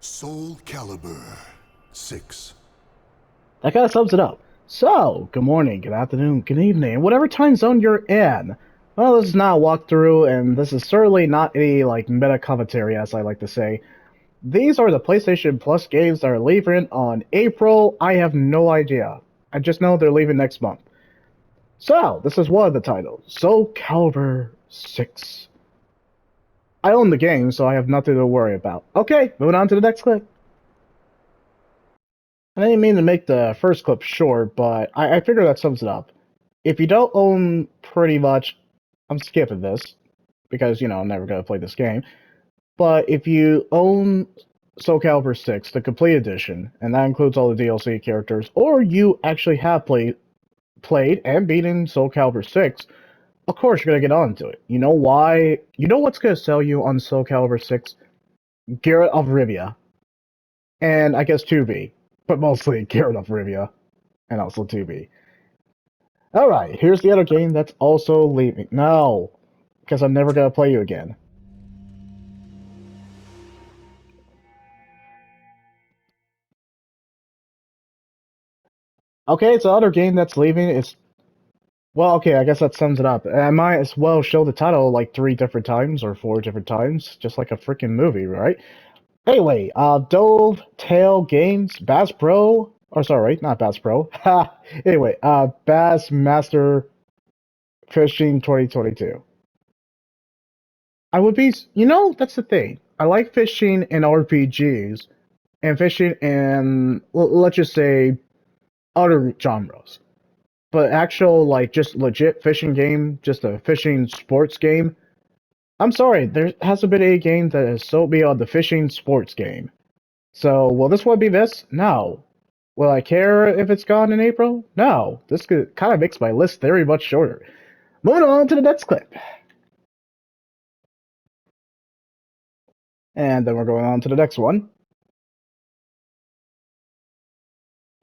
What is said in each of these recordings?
Soul Calibur 6. That kind of sums it up. So, good morning, good afternoon, good evening, whatever time zone you're in. Well, this is not a walkthrough, and this is certainly not any, meta commentary, as I like to say. These are the PlayStation Plus games that are leaving on April. I have no idea. I just know they're leaving next month. So, this is one of the titles. Soul Calibur 6. I own the game, so I have nothing to worry about. Okay, moving on to the next clip. I didn't mean to make the first clip short, but I figure that sums it up. If you don't own pretty much, I'm skipping this, because, I'm never going to play this game. But if you own Soul Calibur 6, the complete edition, and that includes all the DLC characters, or you actually have played and beaten Soul Calibur 6, of course you're going to get onto it. You know why? You know what's going to sell you on Soul Calibur 6? Geralt of Rivia. And I guess 2B. But mostly Geralt of Rivia. And also 2B. Alright, here's the other game that's also leaving. No! Because I'm never going to play you again. Okay, it's the other game that's leaving. Well, okay, I guess that sums it up. I might as well show the title like 3 different times or 4 different times, just like a freaking movie, right? Anyway, Dove Tail Games, Bass Pro, or sorry, not Bass Pro. Ha! Anyway, Bass Master Fishing 2022. I would be, that's the thing. I like fishing in RPGs and fishing in, let's just say, other genres. But actual, just legit fishing game, just a fishing sports game, I'm sorry, there hasn't been a game that has sold me on the fishing sports game. So, will this one be this? No. Will I care if it's gone in April? No. This kind of makes my list very much shorter. Moving on to the next clip. And then we're going on to the next one.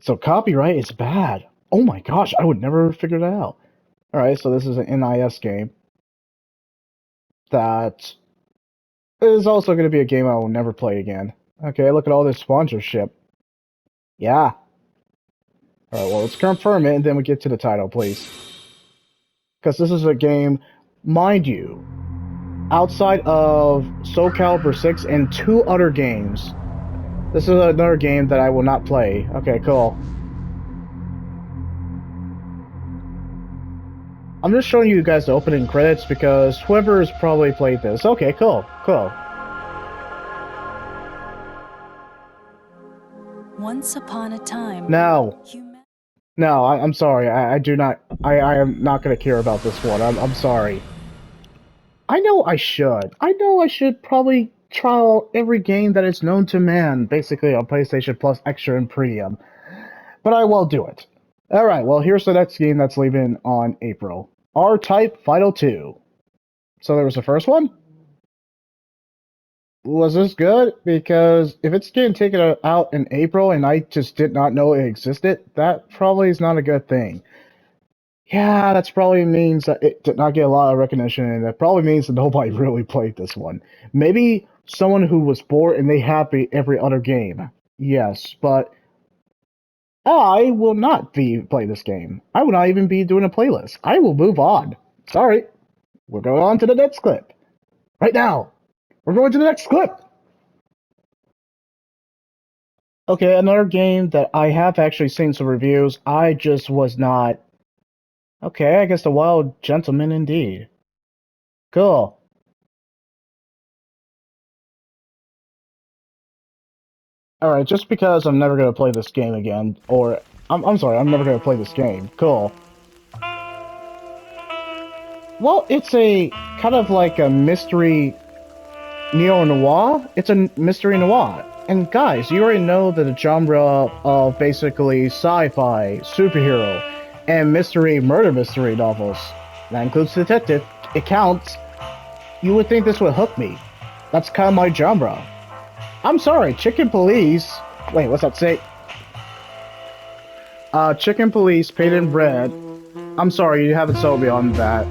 So copyright is bad. Oh my gosh, I would never figure that out. Alright, so this is an NIS game. That is also going to be a game I will never play again. Okay, look at all this sponsorship. Yeah. Alright, well, let's confirm it, and then we get to the title, please. Because this is a game, mind you, outside of Soul Calibur 6 and 2 other games. This is another game that I will not play. Okay, cool. I'm just showing you guys the opening credits because whoever has probably played this. Okay, cool, cool. Once upon a time. No, I'm sorry. I do not. I am not gonna care about this one. I'm sorry. I know I should. I know I should probably trial every game that is known to man, basically on PlayStation Plus Extra and Premium. But I won't do it. Alright, well, here's the next game that's leaving on April. R-Type Final 2. So there was the first one? Was this good? Because if it's getting taken out in April and I just did not know it existed, that probably is not a good thing. Yeah, that probably means that it did not get a lot of recognition, and that probably means that nobody really played this one. Maybe someone who was bored and they had every other game. Yes, but I will not be playing this game. I will not even be doing a playlist. I will move on. Sorry. We're going on to the next clip. Right now. We're going to the next clip. Okay, another game that I have actually seen some reviews. I just was not... Okay, I guess The Wild Gentleman indeed. Cool. Alright, just because I'm never going to play this game again, or... I'm sorry, I'm never going to play this game. Cool. Well, it's a kind of like a mystery neo-noir. It's a mystery noir. And guys, you already know that the genre of basically sci-fi, superhero, and murder mystery novels, that includes detective, it counts. You would think this would hook me. That's kind of my genre. I'm sorry, Chicken Police... Wait, what's that say? Chicken Police, Paid in Bread. I'm sorry, you haven't sold me on that.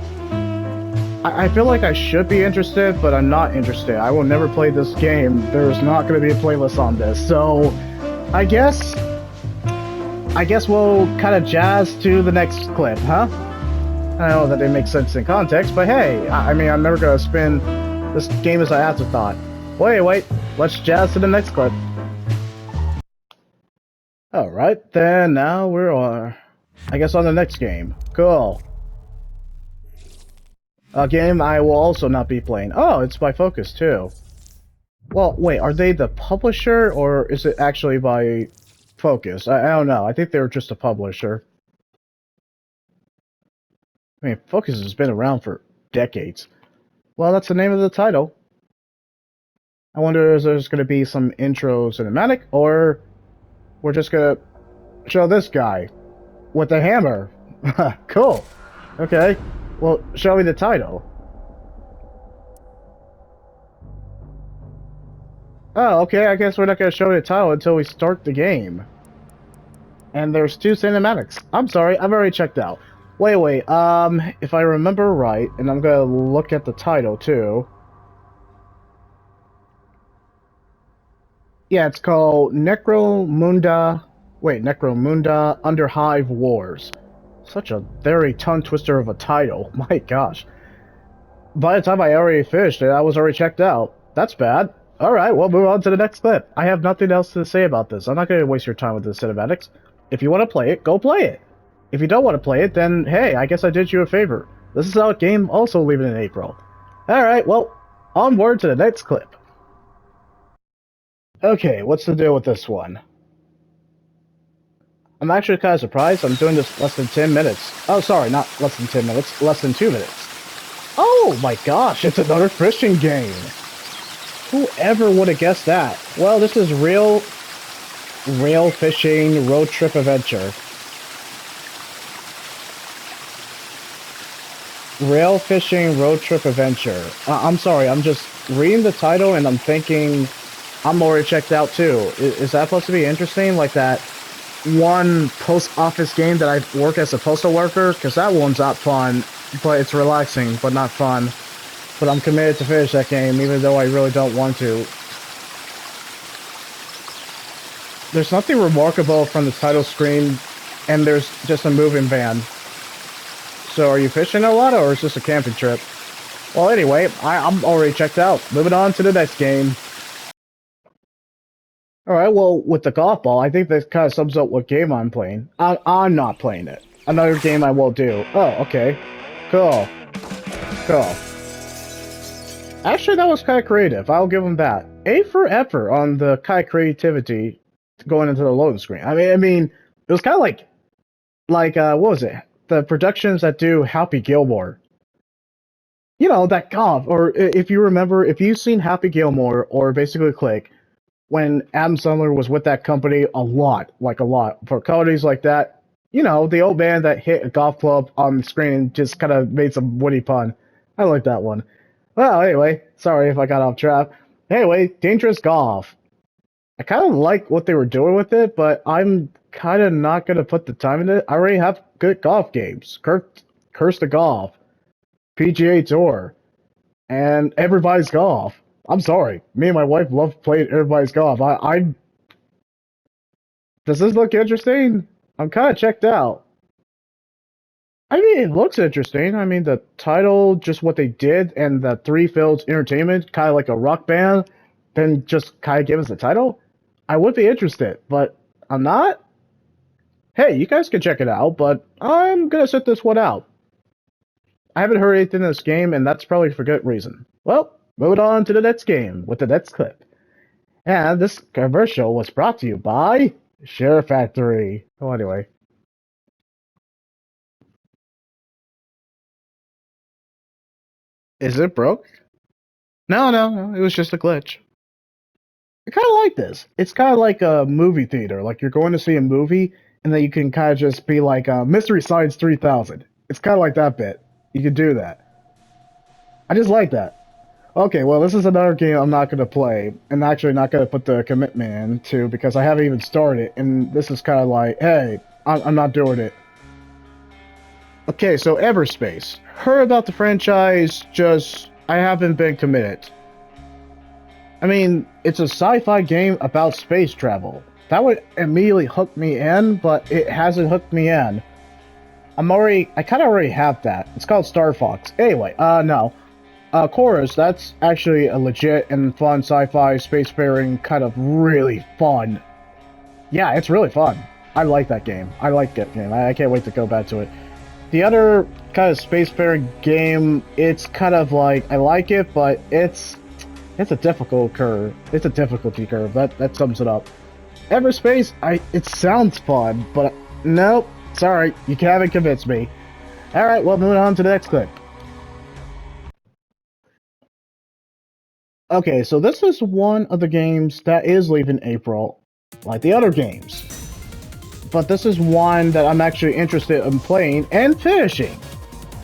I feel like I should be interested, but I'm not interested. I will never play this game. There's not going to be a playlist on this, so I guess we'll kind of jazz to the next clip, huh? I know that it makes sense in context, but hey, I mean, I'm never going to spin this game as an afterthought. Wait, let's jazz to the next clip. Alright, then now we're on, I guess, on the next game. Cool. A game I will also not be playing. Oh, it's by Focus, too. Well, wait, are they the publisher, or is it actually by Focus? I don't know. I think they're just a publisher. I mean, Focus has been around for decades. Well, that's the name of the title. I wonder if there's going to be some intro cinematic, or we're just going to show this guy with the hammer. Cool. Okay. Well, show me the title. Oh, okay, I guess we're not going to show the title until we start the game. And there's 2 cinematics. I'm sorry, I've already checked out. Wait, if I remember right, and I'm going to look at the title too. Yeah, it's called Necromunda Underhive Wars. Such a very tongue twister of a title. My gosh. By the time I already finished it, I was already checked out. That's bad. Alright, we'll move on to the next clip. I have nothing else to say about this. I'm not going to waste your time with the cinematics. If you want to play it, go play it. If you don't want to play it, then hey, I guess I did you a favor. This is our game also leaving in April. Alright, well, onward to the next clip. Okay, what's the deal with this one? I'm actually kind of surprised I'm doing this less than 10 minutes. Oh, sorry, not less than 10 minutes, less than 2 minutes. Oh my gosh, it's another fishing game. Whoever would have guessed that? Well, this is Rail Fishing Road Trip Adventure. Rail Fishing Road Trip Adventure. I'm sorry, I'm just reading the title and I'm thinking I'm already checked out too. Is that supposed to be interesting? Like that one post office game that I work as a postal worker? Because that one's not fun, but it's relaxing, but not fun. But I'm committed to finish that game, even though I really don't want to. There's nothing remarkable from the title screen, and there's just a moving van. So are you fishing a lot, or is this a camping trip? Well, anyway, I'm already checked out. Moving on to the next game. Alright, well, with the golf ball, I think that kind of sums up what game I'm playing. I'm not playing it. Another game I will do. Oh, okay. Cool. Actually, that was kind of creative. I'll give them that. A for effort on the kind of creativity going into the loading screen. I mean, it was kind of like what was it? The productions that do Happy Gilmore. You know, that golf. Or if you remember, if you've seen Happy Gilmore or basically Click, when Adam Sandler was with that company a lot, for comedies like that, you know, the old man that hit a golf club on the screen and just kind of made some witty pun. I like that one. Well, anyway, sorry if I got off track. Anyway, Dangerous Golf. I kind of like what they were doing with it, but I'm kind of not going to put the time in it. I already have good golf games. Curse the Golf, PGA Tour, and Everybody's Golf. I'm sorry. Me and my wife love playing Everybody's Golf. Does this look interesting? I'm kind of checked out. I mean, it looks interesting. I mean, the title, just what they did, and the Three Fields Entertainment, kind of like a rock band, then just kind of give us the title. I would be interested, but I'm not. Hey, you guys can check it out, but I'm going to sit this one out. I haven't heard anything in this game, and that's probably for good reason. Well, moving on to the next game with the next clip. And this commercial was brought to you by Share Factory. Oh, anyway. Is it broke? No, it was just a glitch. I kind of like this. It's kind of like a movie theater. Like you're going to see a movie, and then you can kind of just be like, Mystery Science 3000. It's kind of like that bit. You can do that. I just like that. Okay, well, this is another game I'm not going to play, and actually not going to put the commitment into, because I haven't even started, and this is kind of like, hey, I'm not doing it. Okay, so Everspace. Heard about the franchise, just I haven't been committed. I mean, it's a sci-fi game about space travel. That would immediately hook me in, but it hasn't hooked me in. I kind of already have that. It's called Star Fox. Anyway, no. Chorus, that's actually a legit and fun sci-fi spacefaring kind of really fun. Yeah, it's really fun. I like that game. I like that game. I can't wait to go back to it. The other kind of spacefaring game, it's kind of like I like it, but it's a difficult curve. It's a difficulty curve. That sums it up. Everspace, it sounds fun, but nope. Sorry, you haven't convinced me. All right, well, moving on to the next clip. Okay, so this is one of the games that is leaving April, like the other games. But this is one that I'm actually interested in playing and finishing.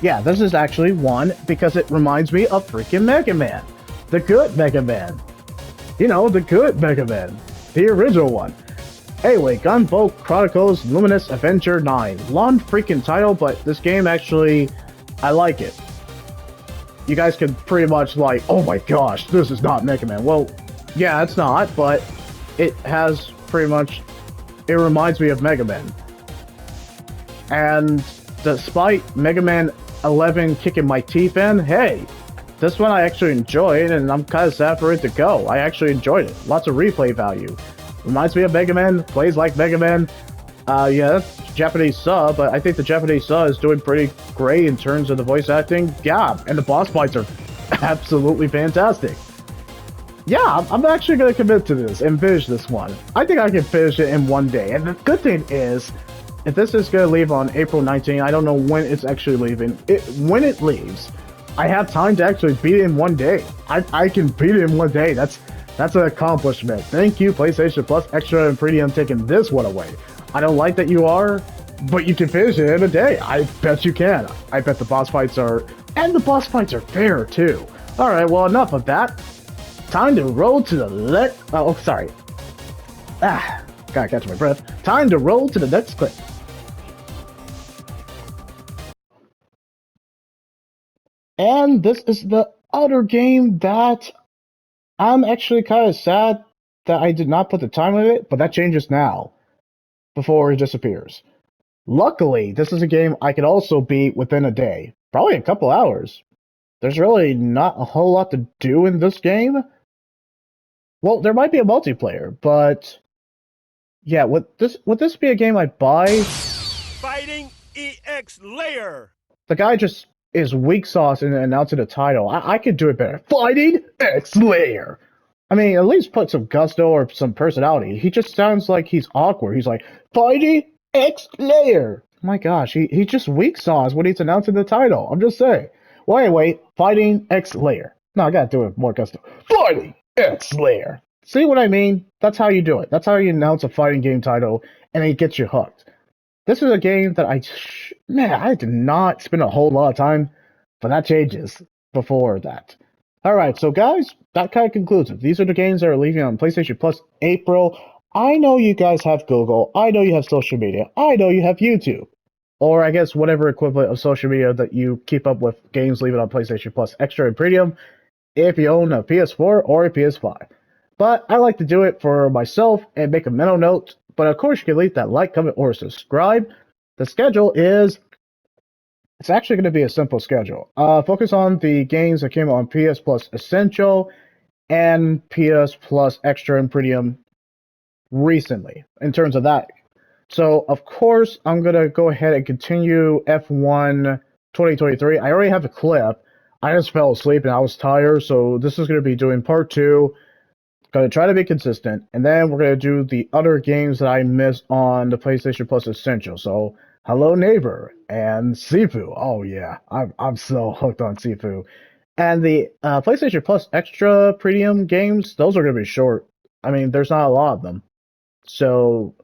Yeah, this is actually one because it reminds me of freaking Mega Man. The good Mega Man. You know, the good Mega Man. The original one. Anyway, Gunvolt Chronicles Luminous Avenger 9. Long freaking title, but this game actually, I like it. You guys can pretty much like, oh my gosh, this is not Mega Man. Well, yeah, it's not, but it has pretty much, it reminds me of Mega Man. And despite Mega Man 11 kicking my teeth in, hey, this one I actually enjoyed, and I'm kind of sad for it to go. I actually enjoyed it. Lots of replay value. Reminds me of Mega Man, plays like Mega Man. Yeah, that's Japanese sub, but I think the Japanese sub is doing pretty great in terms of the voice acting. Yeah, and the boss fights are absolutely fantastic. Yeah, I'm actually going to commit to this and finish this one. I think I can finish it in one day. And the good thing is, if this is going to leave on April 19th, I don't know when it's actually leaving. When it leaves, I have time to actually beat it in one day. I can beat it in one day. That's an accomplishment. Thank you, PlayStation Plus Extra and Premium, taking this one away. I don't like that you are, but you can finish it in a day. I bet you can. I bet the boss fights are... And the boss fights are fair, too. Alright, well, enough of that. Time to roll to the oh, sorry. Gotta catch my breath. Time to roll to the next clip. And this is the other game that I'm actually kind of sad that I did not put the time on it, but that changes now, before it disappears. Luckily, this is a game I could also beat within a day, probably a couple hours. There's really not a whole lot to do in this game. Well, there might be a multiplayer, but yeah, would this be a game I'd buy? Fighting EX Layer. The guy just is weak sauce in announcing the title. I could do it better. Fighting X Layer. I mean, at least put some gusto or some personality. He just sounds like he's awkward. He's like, Fighting X Layer. My gosh, he just weak sauce when he's announcing the title. I'm just saying. Well, anyway, Fighting X Layer. No, I gotta do it more gusto. Fighting X Layer. See what I mean? That's how you do it. That's how you announce a fighting game title, and it gets you hooked. This is a game that I did not spend a whole lot of time, but that changes before that. Alright, so guys, that kind of concludes it. These are the games that are leaving on PlayStation Plus April. I know you guys have Google. I know you have social media. I know you have YouTube. Or I guess whatever equivalent of social media that you keep up with games leaving on PlayStation Plus Extra and Premium if you own a PS4 or a PS5. But I like to do it for myself and make a mental note. But of course, you can leave that like, comment, or subscribe. The schedule is... It's actually going to be a simple schedule. Focus on the games that came on PS Plus Essential and PS Plus Extra and Premium recently, in terms of that. So, of course, I'm going to go ahead and continue F1 2023. I already have a clip. I just fell asleep and I was tired, so this is going to be doing part 2. Going to try to be consistent, and then we're going to do the other games that I missed on the PlayStation Plus Essential. So, Hello Neighbor and Sifu. Oh yeah, I'm so hooked on Sifu. And the PlayStation Plus Extra Premium games, those are going to be short. I mean, there's not a lot of them. So,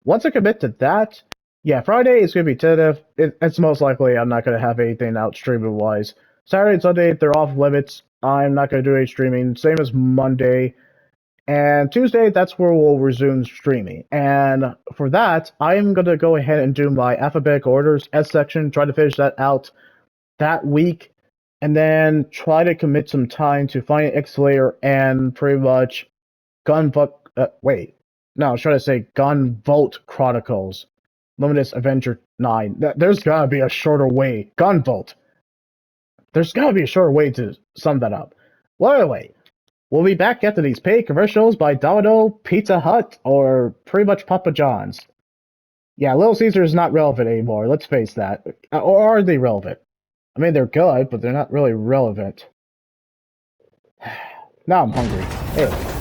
once I commit to that, yeah, Friday is going to be tentative. It's most likely I'm not going to have anything out streaming wise. Saturday and Sunday, they're off limits. I'm not going to do any streaming. Same as Monday. And Tuesday, that's where we'll resume streaming. And for that, I'm going to go ahead and do my alphabetical orders S section, try to finish that out that week, and then try to commit some time to Fighting X Slayer and pretty much Gunvolt Chronicles, Luminous Avenger 9. There's gotta be a shorter way. Gunvolt. There's gotta be a shorter way to sum that up. Well, anyway, we'll be back after these paid commercials by Domino, Pizza Hut, or pretty much Papa John's. Yeah, Little Caesar is not relevant anymore, let's face that. Or are they relevant? I mean, they're good, but they're not really relevant. Now I'm hungry. Anyway.